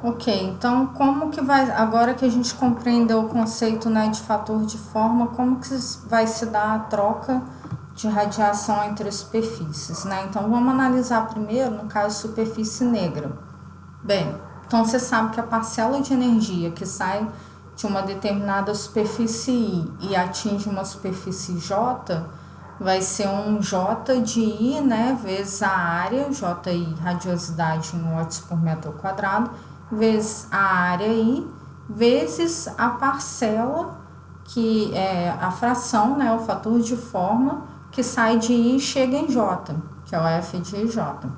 Ok, então como que vai, agora que a gente compreendeu o conceito, né, de fator de forma, como que vai se dar a troca de radiação entre as superfícies, né? Então vamos analisar primeiro, no caso, superfície negra. Bem, então você sabe que a parcela de energia que sai de uma determinada superfície I e atinge uma superfície J vai ser um J de I, né, vezes a área, JI, radiosidade em watts por metro quadrado, vezes a área I, vezes a parcela, que é a fração, né, o fator de forma, que sai de I e chega em J, que é o F de J.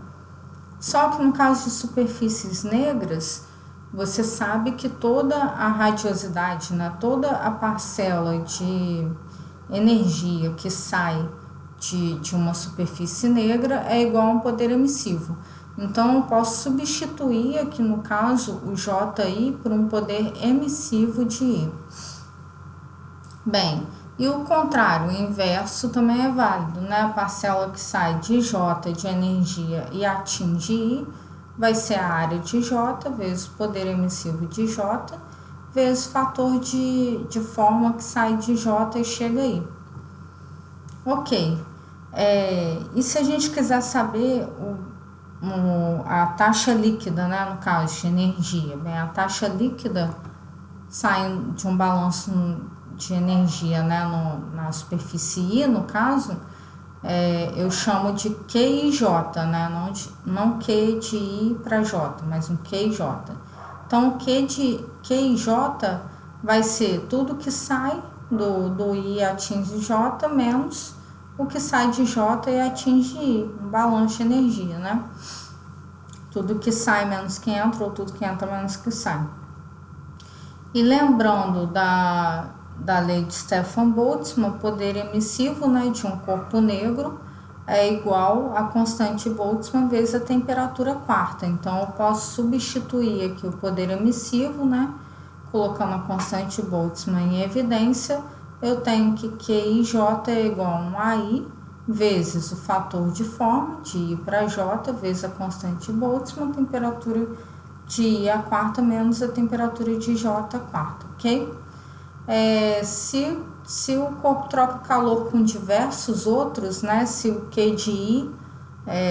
Só que no caso de superfícies negras, você sabe que toda a radiosidade, né, toda a parcela de energia que sai de uma superfície negra é igual a um poder emissivo. Então, eu posso substituir aqui, no caso, o JI por um poder emissivo de I. Bem, e o contrário, o inverso também é válido, né? A parcela que sai de J de energia e atinge I vai ser a área de J vezes o poder emissivo de J vezes o fator de forma que sai de J e chega aí. Ok. E se a gente quiser saber a taxa líquida, né, no caso de energia? Bem, a taxa líquida sai de um balanço de energia, né, na superfície I, no caso, eu chamo de QIJ, né, não Q de I para J, mas um QIJ. Então, o Q de QIJ vai ser tudo que sai do I atinge J menos o que sai de J e atinge I, um balanço de energia, né? Tudo que sai menos que entra, ou tudo que entra menos que sai. E lembrando da lei de Stefan-Boltzmann, poder emissivo, né, de um corpo negro é igual a constante Boltzmann vezes a temperatura quarta. Então, eu posso substituir aqui o poder emissivo, né, colocando a constante Boltzmann em evidência. Eu tenho que QIJ é igual a um AI vezes o fator de forma, de I para J, vezes a constante Boltzmann, temperatura de I a quarta menos a temperatura de J a quarta, ok? Se o corpo troca calor com diversos outros, né, se o Q de I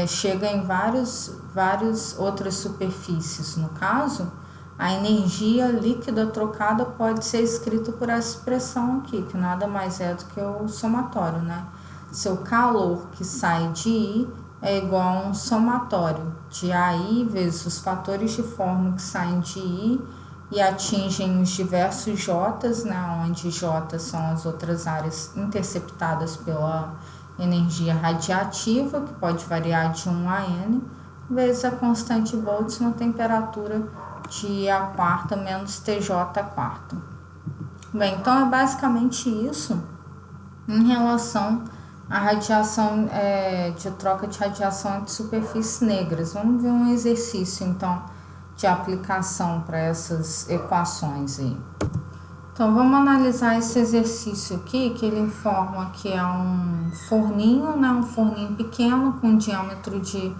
chega em várias outras superfícies, no caso, a energia líquida trocada pode ser escrita por essa expressão aqui, que nada mais é do que o somatório, né? Seu calor que sai de I é igual a um somatório de AI vezes os fatores de forma que saem de I e atingem os diversos J's, né, onde J são as outras áreas interceptadas pela energia radiativa, que pode variar de 1 a N, vezes a constante Boltzmann, temperatura de I a quarta menos TJ a quarta. Bem, então é basicamente isso em relação à radiação, de troca de radiação entre superfícies negras. Vamos ver um exercício, então, de aplicação para essas equações aí. Então, vamos analisar esse exercício aqui, que ele informa que é um forninho, né, um forninho pequeno com diâmetro de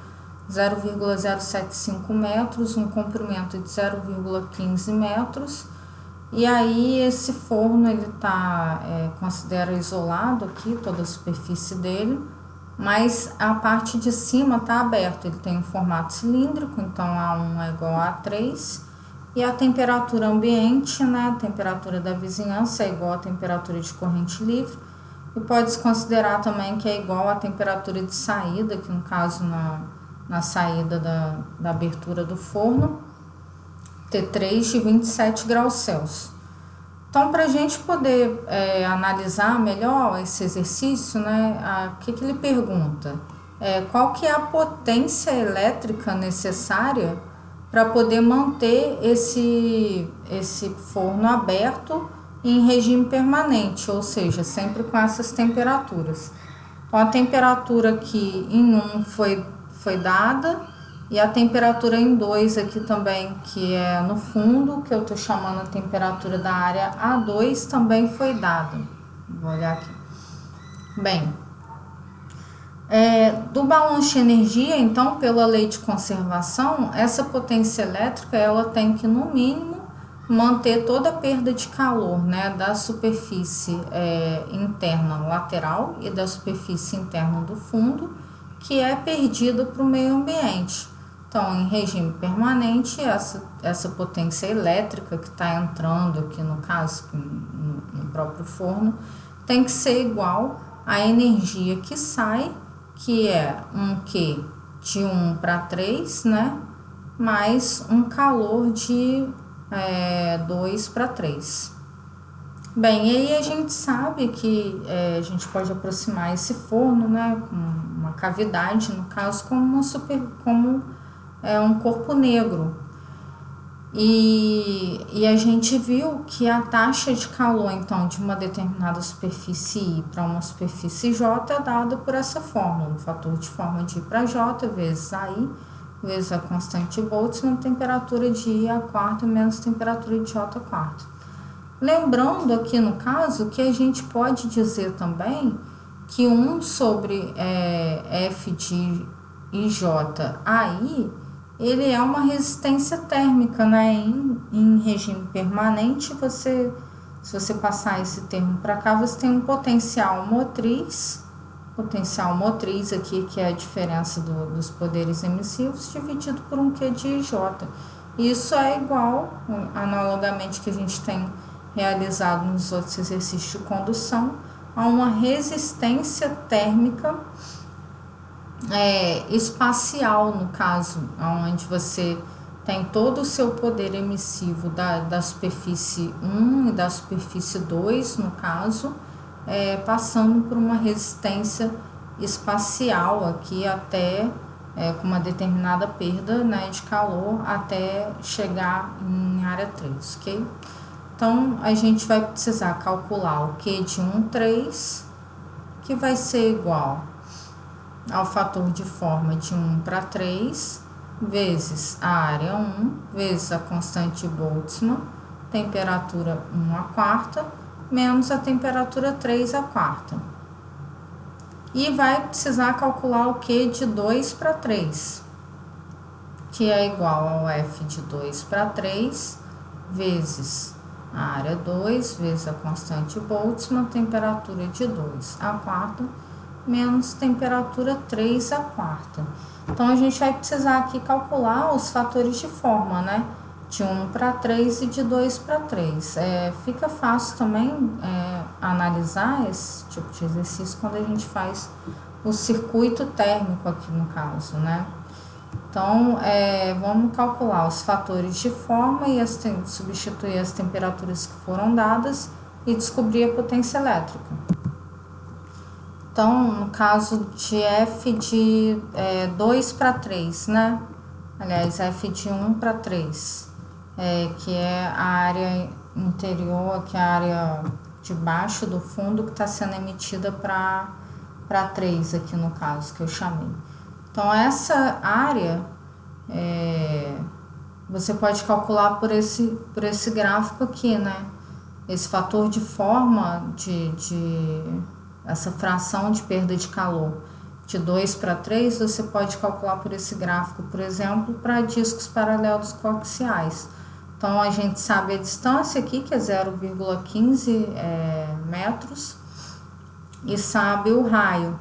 0,075 metros, um comprimento de 0,15 metros. E aí esse forno ele considera isolado aqui, toda a superfície dele, mas a parte de cima está aberta, ele tem um formato cilíndrico, então A1 é igual a A3, e a temperatura ambiente, né, a temperatura da vizinhança é igual à temperatura de corrente livre, e pode-se considerar também que é igual à temperatura de saída, que no caso na saída da abertura do forno, T3 de 27 graus Celsius. Então, para a gente poder analisar melhor esse exercício, né, o que ele pergunta? Qual que é a potência elétrica necessária para poder manter esse forno aberto em regime permanente, ou seja, sempre com essas temperaturas. Então, a temperatura aqui em 1 foi dada, e a temperatura em 2 aqui também, que é no fundo, que eu estou chamando a temperatura da área A2, também foi dada. Vou olhar aqui. Bem, Do balanço de energia, então, pela lei de conservação, essa potência elétrica ela tem que, no mínimo, manter toda a perda de calor, né, da superfície interna lateral e da superfície interna do fundo, que é perdida para o meio ambiente. Então, em regime permanente, essa potência elétrica que está entrando aqui, no caso, no próprio forno, tem que ser igual à energia que sai, que é um Q de 1 para 3, né? Mais um calor de 2 para 3. Bem, e aí a gente sabe que a gente pode aproximar esse forno, né? Com uma cavidade, no caso, como um corpo negro. E a gente viu que a taxa de calor, então, de uma determinada superfície I para uma superfície J é dada por essa fórmula, o fator de forma de I para J vezes AI, vezes a constante de Boltzmann, temperatura de I a quarto menos temperatura de J a quarto. Lembrando aqui no caso que a gente pode dizer também que 1 sobre F de IJ AI, ele é uma resistência térmica, né? Em regime permanente, se você passar esse termo para cá, você tem um potencial motriz aqui, que é a diferença dos poderes emissivos, dividido por um Q de IJ. Isso é igual, analogamente que a gente tem realizado nos outros exercícios de condução, a uma resistência térmica espacial, no caso, onde você tem todo o seu poder emissivo da superfície 1 e da superfície 2, no caso, passando por uma resistência espacial aqui até com uma determinada perda, né, de calor até chegar em área 3, ok? Então, a gente vai precisar calcular o Q de 1,3, que vai ser igual ao fator de forma de 1 para 3, vezes a área 1, vezes a constante de Boltzmann, temperatura 1 a quarta, menos a temperatura 3 a quarta. E vai precisar calcular o Q de 2 para 3, que é igual ao F de 2 para 3, vezes a área 2, vezes a constante de Boltzmann, temperatura de 2 a quarta, menos temperatura 3 a quarta. Então, a gente vai precisar aqui calcular os fatores de forma, né? De 1 para 3 e de 2 para 3. Fica fácil também analisar esse tipo de exercício quando a gente faz o circuito térmico aqui no caso, né? Então, vamos calcular os fatores de forma e substituir as temperaturas que foram dadas e descobrir a potência elétrica. Então, no caso de F de 2 para 3, né? Aliás, F de 1 para 3, que é a área interior, que é a área de baixo do fundo que está sendo emitida para 3 aqui no caso, que eu chamei. Então, essa área você pode calcular por esse gráfico aqui, né? Esse fator de forma essa fração de perda de calor de 2 para 3, você pode calcular por esse gráfico, por exemplo, para discos paralelos coaxiais. Então, a gente sabe a distância aqui, que é 0,15 metros, e sabe o raio.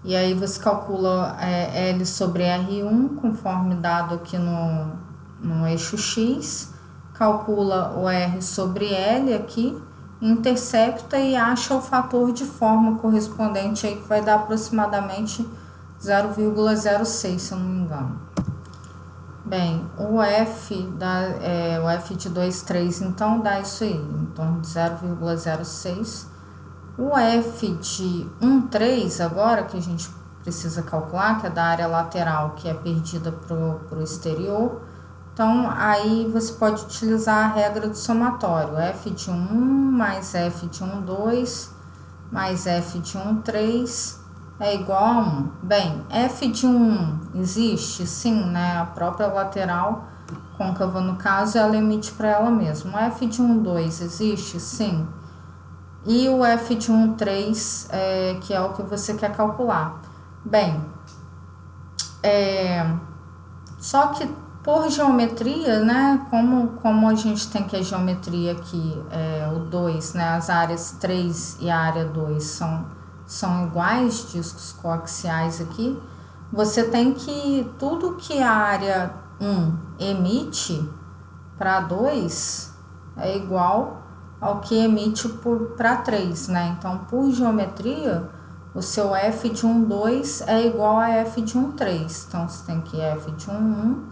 E aí, você calcula L sobre R1, conforme dado aqui no eixo X, calcula o R sobre L aqui, intercepta e acha o fator de forma correspondente aí, que vai dar aproximadamente 0,06, se eu não me engano. Bem, o F de 2,3, então dá isso aí, em torno de 0,06. O F de 1,3 agora, que a gente precisa calcular, que é da área lateral, que é perdida para o exterior. Então, aí você pode utilizar a regra do somatório, F de 1 mais F de 1,2 mais F de 1,3 é igual a 1. Bem, F de 1 existe? Sim, né? A própria lateral côncava, no caso, ela emite para ela mesma. O F de 1,2 existe? Sim. E o F de 1,3, que é o que você quer calcular. Bem, só que por geometria, né, como a gente tem que a geometria aqui, o 2, né, as áreas 3 e a área 2 são iguais, discos coaxiais aqui, você tem que, tudo que a área 1 emite para 2 é igual ao que emite para 3, né? Então, por geometria, o seu f de 1, 2 é igual a f de 1, 3. Então, você tem que f de 1, 1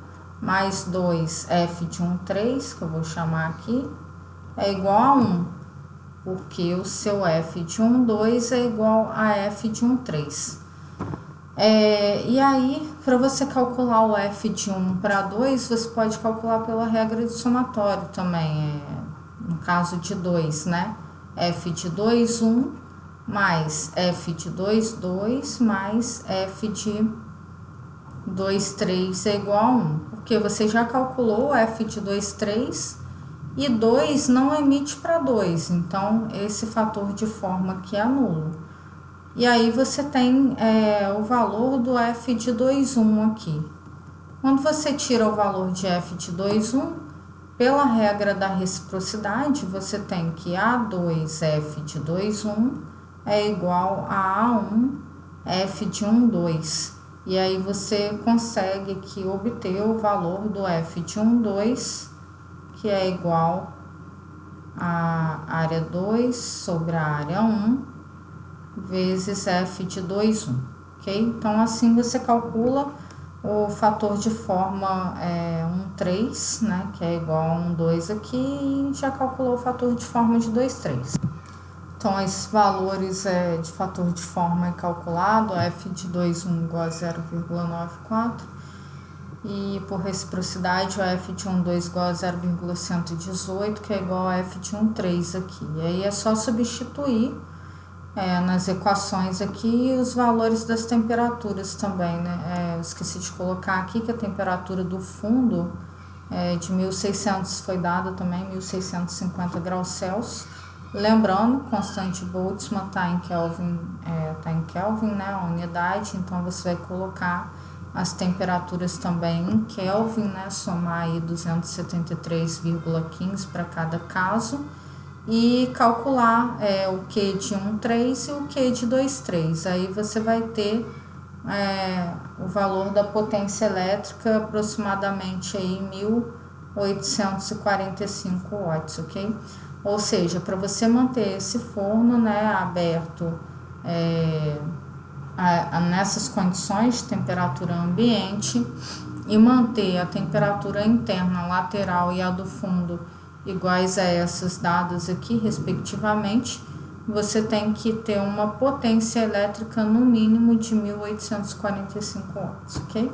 mais 2 f de 1, 3, que eu vou chamar aqui, é igual a 1, porque o seu f de 1, 2 é igual a f de 1, 3. E aí, para você calcular o f de 1 para 2, você pode calcular pela regra de somatório também, no caso de 2, né? F de 2, 1, mais f de 2, 2, mais f de 2, 3 é igual a 1. Porque você já calculou f de 2, 3 e 2 não emite para 2. Então, esse fator de forma aqui é nulo. E aí você tem o valor do f de 2, 1 aqui. Quando você tira o valor de f de 2, 1, pela regra da reciprocidade, você tem que A2f de 2, 1 é igual a A1 f de 1, 2. E aí você consegue aqui obter o valor do f de 1, 2, que é igual a área 2 sobre a área 1, vezes f de 2, 1, ok? Então, assim você calcula o fator de forma 1, 3, né? Que é igual a 1, 2 aqui, e já calculou o fator de forma de 2, 3. Então, esses valores de fator de forma é calculado, f de 2, 1 igual a 0,94, e por reciprocidade, o f de 1, 2 igual a 0,118, que é igual a f de 1, 3 aqui. E aí é só substituir nas equações aqui os valores das temperaturas também, né? Eu esqueci de colocar aqui que a temperatura do fundo de 1600 foi dada também, 1650 graus Celsius. Lembrando, constante Boltzmann está em Kelvin, né? A unidade, então você vai colocar as temperaturas também em Kelvin, né? Somar aí 273,15 para cada caso. E calcular o Q de 1,3 e o Q de 2,3. Aí você vai ter o valor da potência elétrica aproximadamente aí 1.845 watts, ok? Ou seja, para você manter esse forno, né, aberto nessas condições de temperatura ambiente e manter a temperatura interna, lateral e a do fundo iguais a essas dadas aqui, respectivamente, você tem que ter uma potência elétrica no mínimo de 1.845 watts, ok?